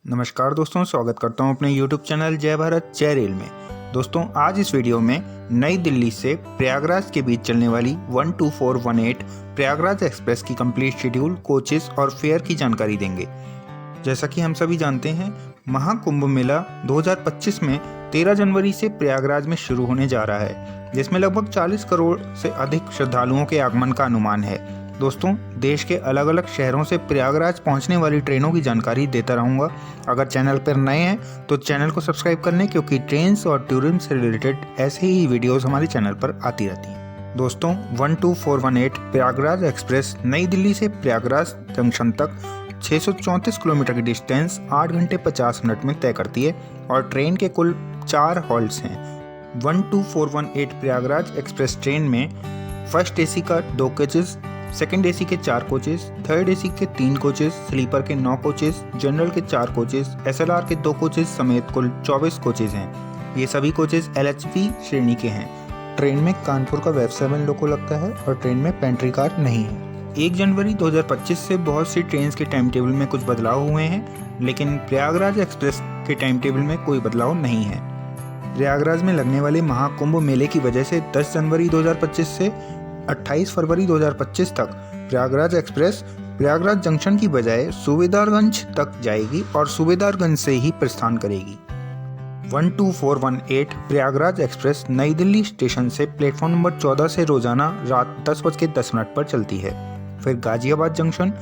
नमस्कार दोस्तों, स्वागत करता हूं अपने YouTube चैनल जय भारत जय रेल में। दोस्तों, आज इस वीडियो में नई दिल्ली से प्रयागराज के बीच चलने वाली 12418 प्रयागराज एक्सप्रेस की कंप्लीट शेड्यूल, कोचेस और फेयर की जानकारी देंगे। जैसा कि हम सभी जानते हैं, महाकुंभ मेला 2025 में 13 जनवरी से प्रयागराज में शुरू होने जा रहा है, जिसमें लगभग 40 करोड़ से अधिक श्रद्धालुओं के आगमन का अनुमान है। दोस्तों, देश के अलग अलग शहरों से प्रयागराज पहुंचने वाली ट्रेनों की जानकारी देता रहूंगा। अगर चैनल पर नए हैं तो चैनल को सब्सक्राइब कर लें, क्योंकि ट्रेन और टूरिज्म से रिलेटेड ऐसे ही वीडियोस हमारे चैनल पर आती रहती हैं। दोस्तों, 12418 प्रयागराज एक्सप्रेस नई दिल्ली से प्रयागराज जंक्शन तक 634 किलोमीटर की डिस्टेंस 8 घंटे 50 मिनट में तय करती है और ट्रेन के कुल 4 हॉल्ट्स हैं। 12418 प्रयागराज एक्सप्रेस ट्रेन में फर्स्ट एसी का 2 कोचेस, सेकंड एसी के 4 कोचेस, थर्ड एसी के 3 कोचेस, स्लीपर के 9 कोचेस, जनरल के 4 कोचेस, एसएलआर के 2 कोचेस समेत कुल 24 कोचेस हैं। ये सभी कोचेस LHV श्रेणी के हैं। ट्रेन में कानपुर का वेब 7 लोगो लगता है और ट्रेन में पेंट्री कार नहीं है। 1 जनवरी 2025 से बहुत सी ट्रेन के टाइम टेबल में कुछ बदलाव हुए हैं, लेकिन प्रयागराज एक्सप्रेस के टाइम टेबल में कोई बदलाव नहीं है। प्रयागराज में लगने वाले महाकुंभ मेले की वजह से 10 जनवरी 2025 से 28 फरवरी 2025 तक प्रयागराज एक्सप्रेस प्रयागराज जंक्शन की बजाय सूबेदारगंज तक जाएगी और सूबेदारगंज से ही प्रस्थान करेगी। 12418 प्रयागराज एक्सप्रेस नई दिल्ली स्टेशन से प्लेटफॉर्म नंबर 14 से रोजाना रात 10:10 पर चलती है। फिर गाजियाबाद जंक्शन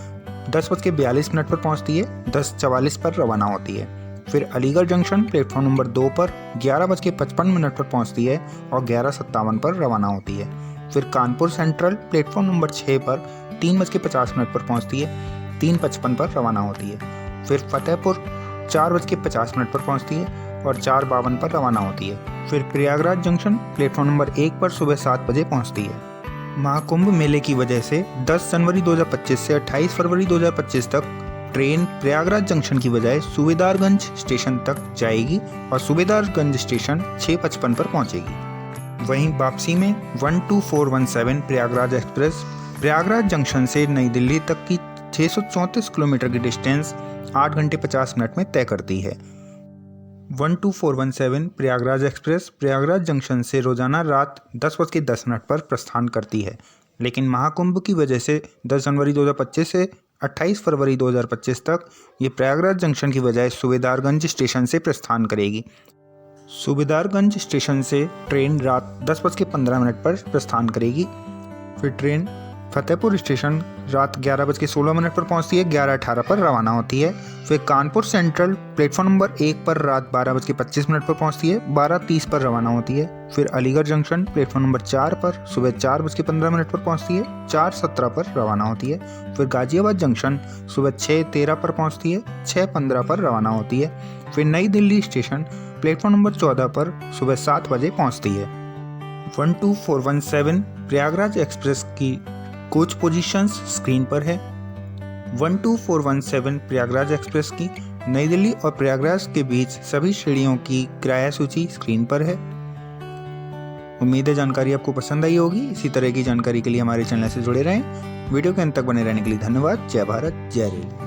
10:42 पर पहुंचती है, 10:44 पर रवाना होती है। फिर अलीगढ़ जंक्शन प्लेटफॉर्म नंबर 2 पर 11:55 पर पहुंचती है और 11:57 पर रवाना होती है। फिर कानपुर सेंट्रल प्लेटफॉर्म नंबर 6 पर 3:50 पर पहुंचती है, 3:55 पर रवाना होती है। फिर फतेहपुर 4:50 पर पहुंचती है और 4:52 पर रवाना होती है। फिर प्रयागराज जंक्शन प्लेटफॉर्म नंबर 1 पर सुबह 7 बजे पहुंचती है। महाकुंभ मेले की वजह से 10 जनवरी 2025 से 28 फरवरी 2025 तक ट्रेन प्रयागराज जंक्शन की बजाय सूबेदारगंज स्टेशन तक जाएगी और सूबेदारगंज स्टेशन 6:55 पर पहुंचेगी। वहीं वापसी में 12417 प्रयागराज एक्सप्रेस प्रयागराज जंक्शन से नई दिल्ली तक की 634 किलोमीटर की डिस्टेंस 8 घंटे 50 मिनट में तय करती है। 12417 प्रयागराज एक्सप्रेस प्रयागराज जंक्शन से रोजाना रात 10:10 पर प्रस्थान करती है, लेकिन महाकुंभ की वजह से 10 जनवरी 2025 से 28 फरवरी 2025 तक ये प्रयागराज जंक्शन की बजाय सूबेदारगंज स्टेशन से प्रस्थान करेगी। सूबेदारगंज स्टेशन से ट्रेन रात 10:15 पर प्रस्थान करेगी। फिर ट्रेन फतेहपुर स्टेशन रात 11:16 पर पहुंचती है, 11:18 पर रवाना होती है। फिर कानपुर सेंट्रल प्लेटफॉर्म नंबर 1 पर रात 12:25 पर पहुंचती है, 12:30 पर रवाना होती है। फिर अलीगढ़ जंक्शन प्लेटफॉर्म नंबर 4 पर सुबह 4:15 पर पहुंचती है, 4:17 पर रवाना होती है। फिर गाजियाबाद जंक्शन सुबह 6:13 पर पहुंचती है, 6:15 पर रवाना होती है। फिर नई दिल्ली स्टेशन प्लेटफॉर्म नंबर 14 पर सुबह 7 बजे पहुंचती है। 12417 प्रयागराज एक्सप्रेस की कोच पोजीशंस स्क्रीन पर है। 12417 प्रयागराज एक्सप्रेस की नई दिल्ली और प्रयागराज के बीच सभी श्रेणियों की किराया सूची स्क्रीन पर है। उम्मीद है जानकारी आपको पसंद आई होगी। इसी तरह की जानकारी के लिए हमारे चैनल से जुड़े रहें। वीडियो के अंत तक बने रहने के लिए धन्यवाद। जय भारत जय रेल।